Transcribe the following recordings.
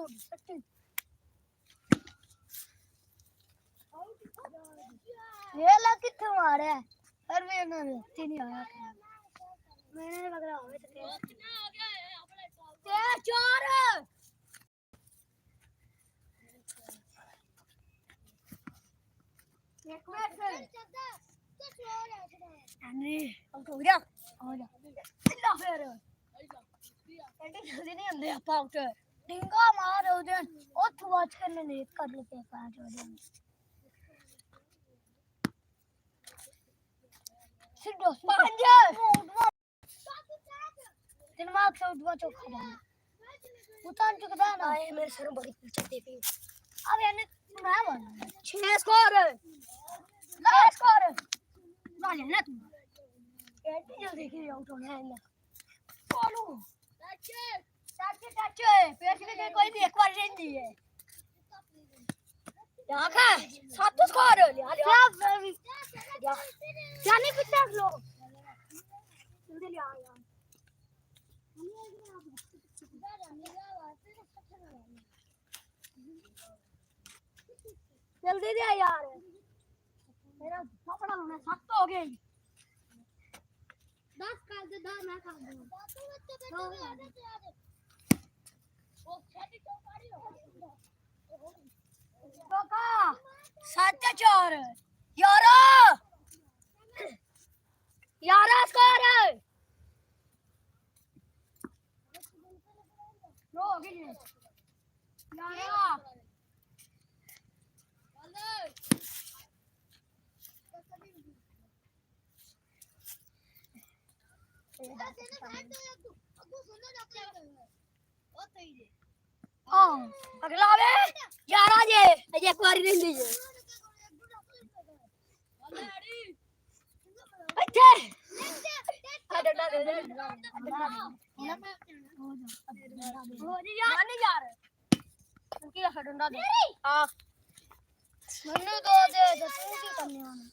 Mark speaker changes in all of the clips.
Speaker 1: तो ये ला किथे मारे पर वे ना व्यक्ति नहीं आया मैंने पकड़ा होवे तो कितना आ गया है अपने ते चोर एक मिनट तो चोर है अरे अब हो जा चिल्ला फिर एडी जल्दी नहीं आंदे आपा उठे ढिंगा मार उधर उठ वॉच करने नहीं कर लेते पांच बजे सिद्धो पांच दिन मार्क्स उठवा चौका डाल उतान चुका ना ये मेरे सर बड़ी चढ़ती थी अब यानी मैं बोल 6 स्कोर वाले ना तुम एडी जल्दी की आउट होने है ना बोलो टच पैसे के कोई भी एक बार रेंज दी है यहाँ का 7 स्कोर लिया जाने कितना लो जल्दी ले आ यार जल्दी दे यार मेरा कपड़ा होना 7 हो गए 10 कर दे 10 मैं कर दूं वो छेती तो मारी हो का 7-4 यारा स्कोर रो हो गई यारा अगला वे 11 जे एक बार नहीं लीजिए अच्छे डंडा दे दे हो जी यार नहीं यार उनकी का डंडा दे हां मैंने तो दे तू की करने वाला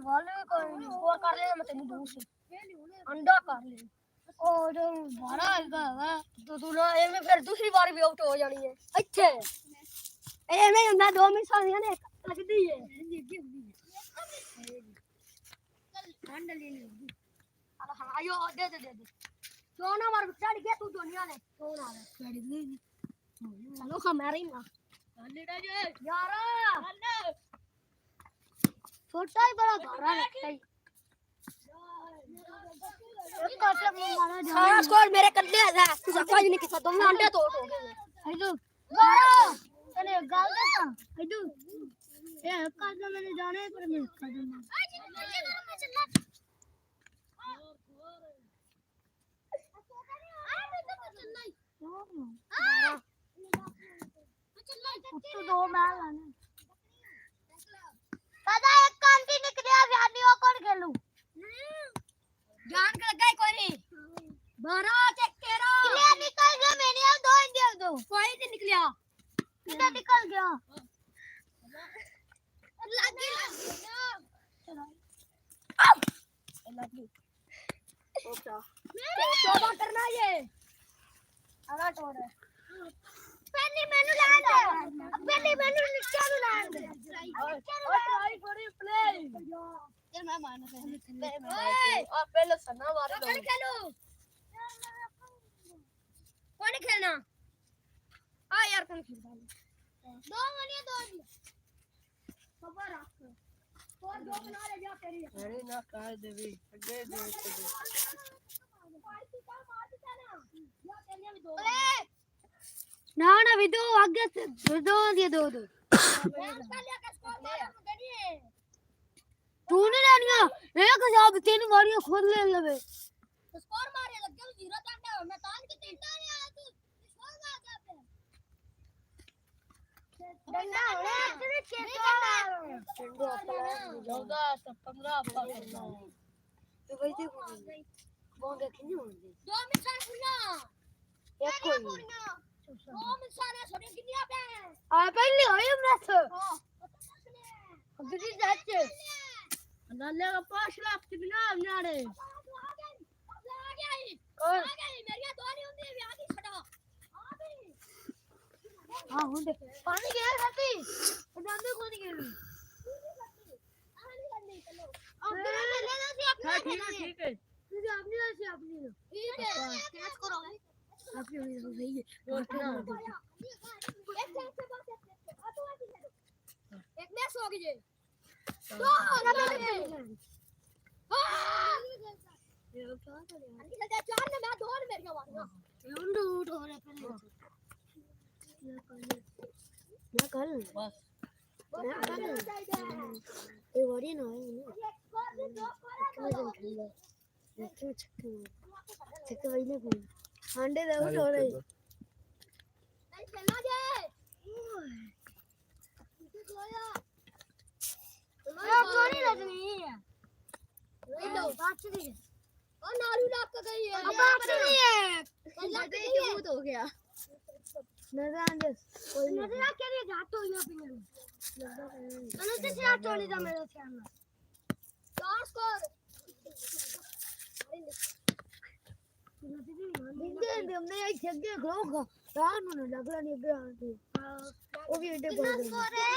Speaker 1: वाले कोई स्कोर कर ले मैं तेरी दूर से अंडा कर ले और बड़ा है तो ना एमे फिर दूसरी बार भी आउट हो जानी है अच्छे एमे ना 2 मिस होनी है लगदी है ठंड ले ली आयो दे सोना मार चढ़ गया तू दुनिया ले सोना चढ़ गई चलो हमारी ना लेडा जे यार छोटा ही बड़ा घरा लगता है सारा स्कोर मेरे कल्ले था तू समझ नहीं किसा तुम अंडे तोड़ हो गए हेलो गारा तने गाल देता हेलो ए काज में मैंने जाना है पर मैं काज में तो 2 मैच आने दादा एक काम की निकले यानी वो कौन खेलू जान कर गए कोई नहीं 12 चेक 13 क्लियर निकल गया मैंने अब 2 इंडिया दो कोई नहीं निकला कितना निकल गया लग गया चलो लग गई ओके चौबा करना ये अगला टोड़ है पहले मेनू लैंड है अब पहले मेनू नीचे नु लैंड है और ट्राई करी प्ले यार मैं मारना है और पहले सन्ना मार लो कौन खेलो कौन खेलना आ यार कौन खेल रहा 2 मनिया 2 खबर रख और 2 बना ले जा तेरी अरे ना कर देवी दे ना ना विदो आगे से विदो ये दो तूने लानिया एक हिसाब 3 मारियां खुद ले लेवे स्कोर मारे लग गया 0 तंडा मैं तान के तंडा नहीं आया तू स्कोर मार गया पे डंडा होना तेरे चेका 14 15 तो भाई देखो कौन देखनी होगी 2 मिनट पुना एक कोई 2 मिनट सारे छोड़े कितनी पे आ पहले होई मैच हां अभी जाते नल्ले का 5 लाख कितना नारे आ गई मेरी 2 नहीं होंदी भी आगे छड़ा आ गई ਹਾਂ ਹੁੰਦੇ ਪਾਣੀ ਗਿਆ ਸਾਥੀ ਪੰਜਾਬੀ ਕੋਣ ਗਿਆ
Speaker 2: हाँ ठीक है
Speaker 1: ਤੁਸੀਂ ਆਪਣੀ ਵਾਸੀ ਆਪਣੀ ਠੀਕ ਹੈ ਕੈਚ ਕਰੋ ਆਪਣੀ ਸਹੀ ਹੈ एक मैच हो गई दो चार ने मैं दो ने मेरी मारियां उंडू उठ हो रहा पहले मैं कल
Speaker 2: बस
Speaker 1: ये वाली ना है छक्के वाली कोई हांडे दे उठ हो रही नहीं चला जाए चोरी लगनी है लो बात नहीं है और नारू लाग गई है अब बात नहीं है लग गई है हो गया नजर आंदे कोई नजर आ के नहीं जातो यहां पे मैंने तो चार चोरी था मेरे सामने चार स्कोर इंगे हमने एक जगह होगा रान ने लगला नहीं गया वो भी एडे बोल स्कोर है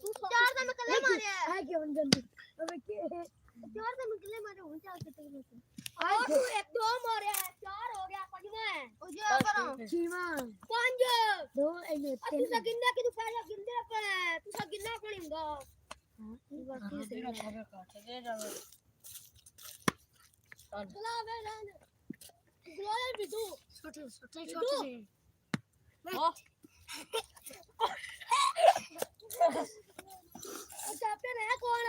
Speaker 1: चार तो मैं कल्ले मारे है के जल्दी अब के चार तो मैं कल्ले मारे हूं चार कितने में और तू एक दो मारे है चार हो गया पांच में ओ जो करो छीमा पांच दो एने तीन तू गिनना कि तू पहले गिनदे पे तू सा गिनना पड़ेगा हां ये बात की सही है
Speaker 2: दे जाओ
Speaker 1: चला वे रन गोल भी दो छोटे छोटे
Speaker 2: ओ
Speaker 1: कैप्टन है कौन